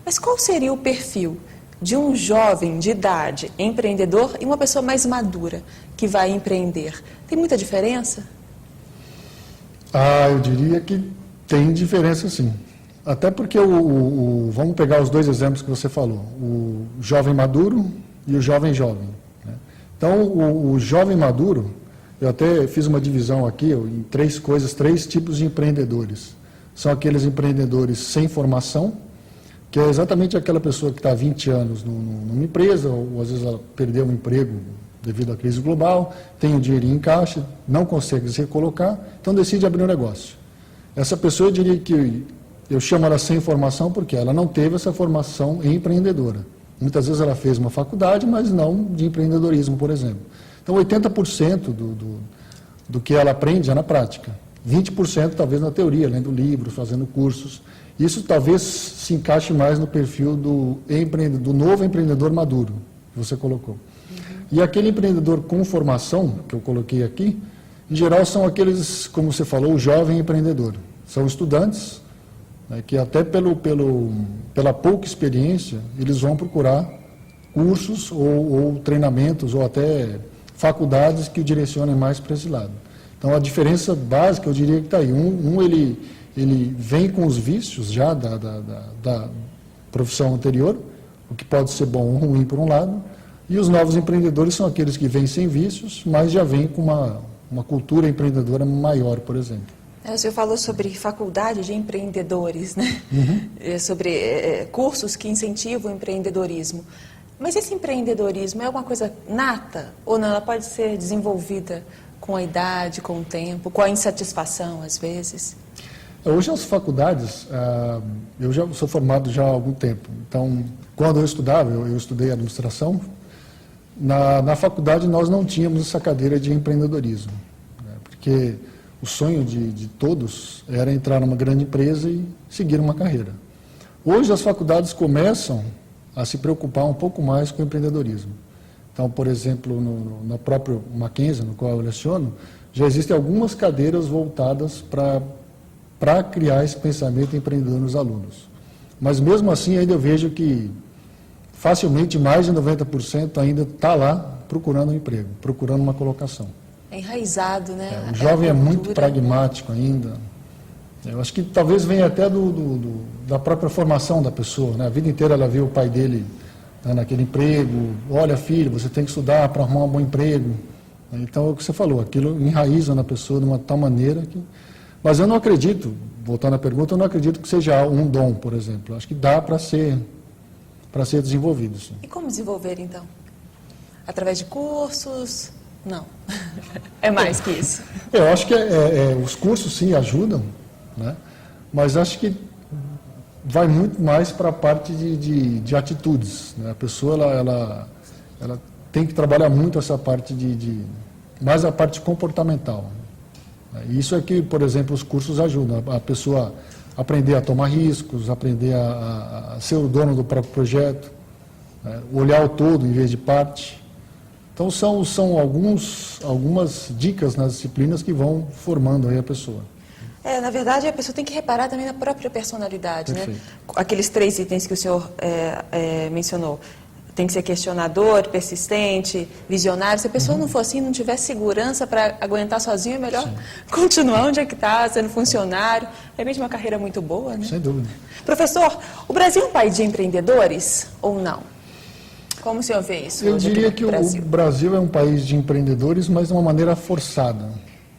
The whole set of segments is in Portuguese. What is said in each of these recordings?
Mas qual seria o perfil de um jovem de idade empreendedor e uma pessoa mais madura que vai empreender? Tem muita diferença? Eu diria que tem diferença, sim. Até porque vamos pegar os dois exemplos que você falou, o jovem maduro e o jovem jovem, né? Então, o jovem maduro, eu até fiz uma divisão aqui em três tipos de empreendedores. São aqueles empreendedores sem formação, que é exatamente aquela pessoa que está há 20 anos numa empresa, ou às vezes ela perdeu o emprego devido à crise global, tem o dinheirinho em caixa, não consegue se recolocar, então decide abrir um negócio. Essa pessoa, eu diria que eu chamo ela sem formação porque ela não teve essa formação empreendedora. Muitas vezes ela fez uma faculdade, mas não de empreendedorismo, por exemplo. Então, 80% do que ela aprende é na prática. 20% talvez na teoria, lendo livros, fazendo cursos. Isso talvez se encaixe mais no perfil do novo empreendedor maduro, que você colocou. E aquele empreendedor com formação, que eu coloquei aqui, em geral são aqueles, como você falou, o jovem empreendedor. São estudantes, né, que até pela pouca experiência, eles vão procurar cursos ou treinamentos ou até faculdades que o direcionem mais para esse lado. Então, a diferença básica, eu diria que está aí. Ele vem com os vícios já da profissão anterior, o que pode ser bom ou ruim por um lado, e os novos empreendedores são aqueles que vêm sem vícios, mas já vêm com uma cultura empreendedora maior, por exemplo. O senhor falou sobre faculdade de empreendedores, né? Sobre cursos que incentivam o empreendedorismo. Mas esse empreendedorismo é uma coisa nata ou não? Ela pode ser desenvolvida com a idade, com o tempo, com a insatisfação, às vezes? Hoje as faculdades, eu já sou formado já há algum tempo. Então, quando eu estudava, eu estudei administração, na faculdade nós não tínhamos essa cadeira de empreendedorismo, né? Porque o sonho de todos era entrar numa grande empresa e seguir uma carreira. Hoje as faculdades começam a se preocupar um pouco mais com o empreendedorismo. Então, por exemplo, no próprio Mackenzie, no qual eu leciono, já existem algumas cadeiras voltadas para criar esse pensamento empreendedor nos alunos. Mas mesmo assim, ainda eu vejo que facilmente mais de 90% ainda está lá procurando um emprego, procurando uma colocação. É enraizado, né? O jovem é muito pragmático ainda. Eu acho que talvez venha até da própria formação da pessoa, né? A vida inteira ela viu o pai dele, né, naquele emprego. Olha, filho, você tem que estudar para arrumar um bom emprego. Então, é o que você falou, aquilo enraiza na pessoa de uma tal maneira que... Mas eu não acredito, voltando à pergunta, eu não acredito que seja um dom, por exemplo. Eu acho que dá para ser desenvolvido. Sim. E como desenvolver, então? Através de cursos? Não. É mais que isso. Eu acho que os cursos, sim, ajudam, né? Mas acho que vai muito mais para a parte de atitudes, né? A pessoa ela tem que trabalhar muito essa parte mais a parte comportamental. E isso é que, por exemplo, os cursos ajudam a pessoa a aprender a tomar riscos, aprender a ser o dono do próprio projeto, né? Olhar o todo em vez de parte. Então são algumas dicas nas disciplinas que vão formando aí a pessoa. Na verdade, a pessoa tem que reparar também na própria personalidade, Perfeito. né? Aqueles 3 itens que o senhor mencionou. Tem que ser questionador, persistente, visionário. Se a pessoa não for assim, não tiver segurança para aguentar sozinho, é melhor continuar onde é que está, sendo funcionário. De repente, uma carreira muito boa, né? Sem dúvida. Professor, o Brasil é um país de empreendedores ou não? Como o senhor vê isso? Eu diria que o Brasil é um país de empreendedores, mas de uma maneira forçada,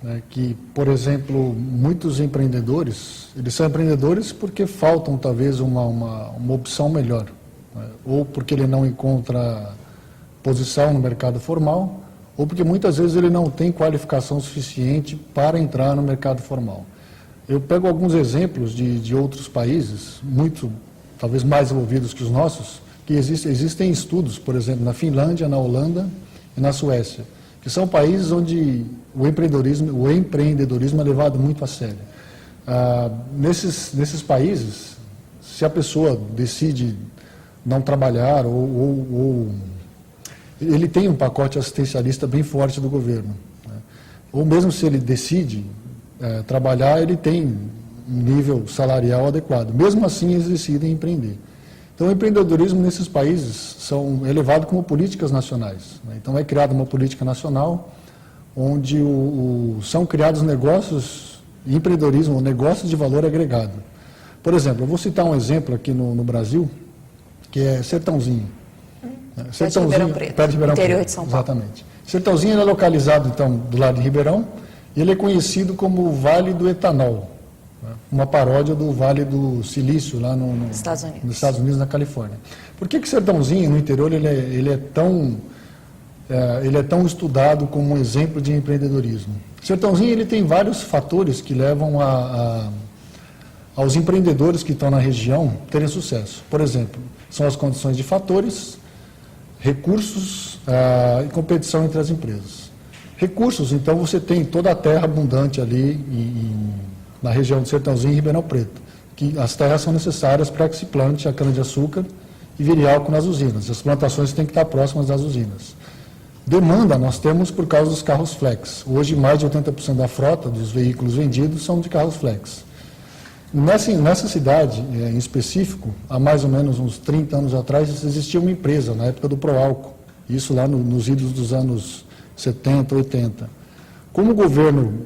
né? Que, por exemplo, muitos empreendedores, eles são empreendedores porque faltam talvez uma opção melhor, né? Ou porque ele não encontra posição no mercado formal, ou porque muitas vezes ele não tem qualificação suficiente para entrar no mercado formal. Eu pego alguns exemplos de outros países, talvez mais envolvidos que os nossos, que existem estudos, por exemplo, na Finlândia, na Holanda e na Suécia, que são países onde o empreendedorismo é levado muito a sério. Nesses países, se a pessoa decide não trabalhar ou ele tem um pacote assistencialista bem forte do governo, né? Ou mesmo se ele decide trabalhar, ele tem um nível salarial adequado. Mesmo assim, eles decidem empreender. Então, o empreendedorismo nesses países é levado como políticas nacionais, né? Então, é criada uma política nacional onde são criados negócios, empreendedorismo, negócios de valor agregado. Por exemplo, eu vou citar um exemplo aqui no Brasil, que é Sertãozinho. Sertãozinho, perto de Ribeirão Preto, interior de São Paulo. Exatamente. Sertãozinho ele é localizado, então, do lado de Ribeirão, e ele é conhecido como o Vale do Etanol, né? Uma paródia do Vale do Silício, lá nos Estados Unidos, na Califórnia. Por que Sertãozinho, no interior, ele é tão estudado como um exemplo de empreendedorismo? Sertãozinho ele tem vários fatores que levam aos empreendedores que estão na região terem sucesso. Por exemplo, são as condições de fatores, recursos e competição entre as empresas. Recursos, então você tem toda a terra abundante ali na região do Sertãozinho e Ribeirão Preto, que as terras são necessárias para que se plante a cana-de-açúcar e vire álcool nas usinas. As plantações têm que estar próximas das usinas. Demanda nós temos por causa dos carros flex. Hoje, mais de 80% da frota dos veículos vendidos são de carros flex. Nessa cidade, em específico, há mais ou menos uns 30 anos atrás, existia uma empresa, na época do Proálcool, isso lá nos idos dos anos 70, 80. Como o governo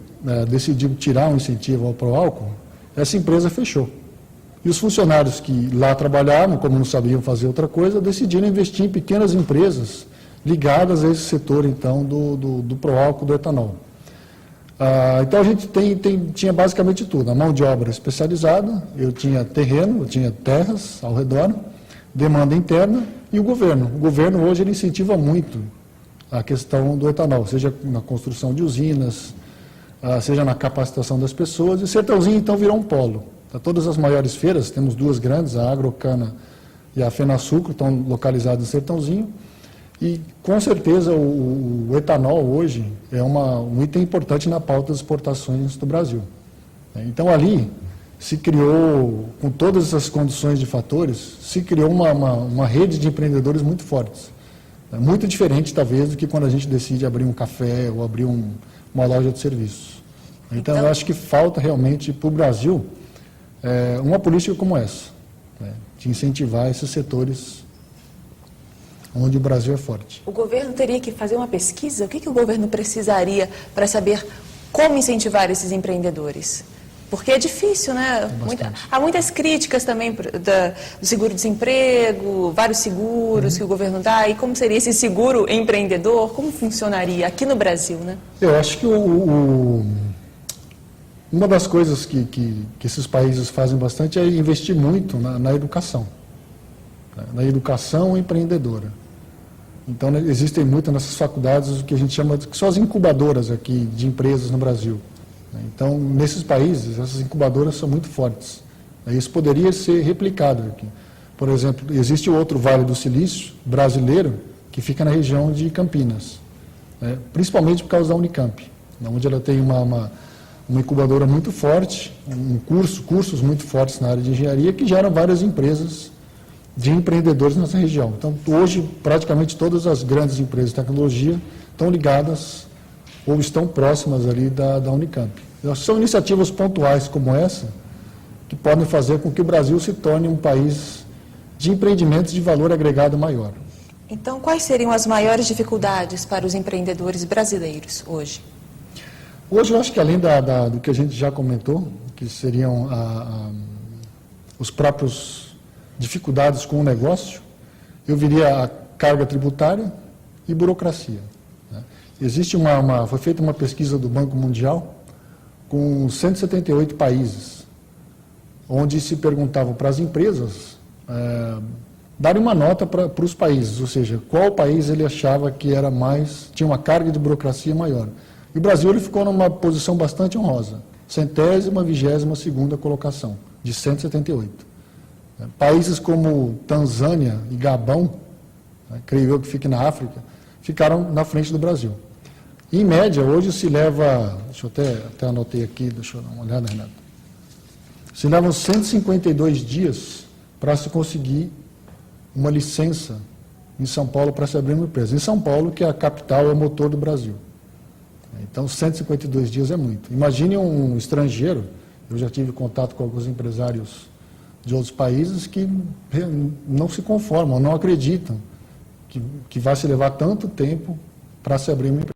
decidiu tirar um incentivo ao Proálcool, essa empresa fechou. E os funcionários que lá trabalhavam, como não sabiam fazer outra coisa, decidiram investir em pequenas empresas ligadas a esse setor, então, do Proálcool, do etanol. Então a gente tinha basicamente tudo, a mão de obra especializada, eu tinha terreno, eu tinha terras ao redor, demanda interna e o governo. O governo hoje ele incentiva muito a questão do etanol, seja na construção de usinas, seja na capacitação das pessoas, e Sertãozinho então virou um polo. Todas as maiores feiras, temos duas grandes, a Agrocana e a Fenasucro, estão localizadas em Sertãozinho. E, com certeza, o etanol hoje é um item importante na pauta das exportações do Brasil. Então, ali se criou, com todas essas condições de fatores, se criou uma rede de empreendedores muito fortes. Muito diferente, talvez, do que quando a gente decide abrir um café ou abrir uma loja de serviços. Então, eu acho que falta realmente para o Brasil uma política como essa, de incentivar esses setores onde o Brasil é forte. O governo teria que fazer uma pesquisa? O que o governo precisaria para saber como incentivar esses empreendedores? Porque é difícil, né? Há muitas críticas também do seguro-desemprego, vários seguros que o governo dá. E como seria esse seguro empreendedor? Como funcionaria aqui no Brasil, né? Eu acho que uma das coisas que esses países fazem bastante é investir muito na educação. Na educação empreendedora. Então, existem muitas nessas faculdades o que a gente chama que são as incubadoras aqui de empresas no Brasil. Então, nesses países, essas incubadoras são muito fortes. Isso poderia ser replicado aqui. Por exemplo, existe o outro Vale do Silício brasileiro que fica na região de Campinas, principalmente por causa da Unicamp, onde ela tem uma incubadora muito forte, cursos muito fortes na área de engenharia que geram várias empresas de empreendedores nessa região. Então, hoje, praticamente todas as grandes empresas de tecnologia estão ligadas ou estão próximas ali da Unicamp. São iniciativas pontuais como essa que podem fazer com que o Brasil se torne um país de empreendimentos de valor agregado maior. Então, quais seriam as maiores dificuldades para os empreendedores brasileiros hoje? Hoje, eu acho que além do que a gente já comentou, que seriam os próprios dificuldades com o negócio, eu viria a carga tributária e burocracia. Existe foi feita uma pesquisa do Banco Mundial com 178 países, onde se perguntavam para as empresas darem uma nota para os países, ou seja, qual país ele achava que tinha uma carga de burocracia maior. E o Brasil ele ficou numa posição bastante honrosa, 122ª colocação, de 178. Países como Tanzânia e Gabão, creio eu que fique na África, ficaram na frente do Brasil. Em média, hoje se leva, deixa eu até anotei aqui, deixa eu dar uma olhada, Renato. Se levam 152 dias para se conseguir uma licença em São Paulo para se abrir uma empresa. Em São Paulo, que é a capital, é o motor do Brasil. Então, 152 dias é muito. Imagine um estrangeiro, eu já tive contato com alguns empresários de outros países que não se conformam, não acreditam que vai se levar tanto tempo para se abrir uma empresa.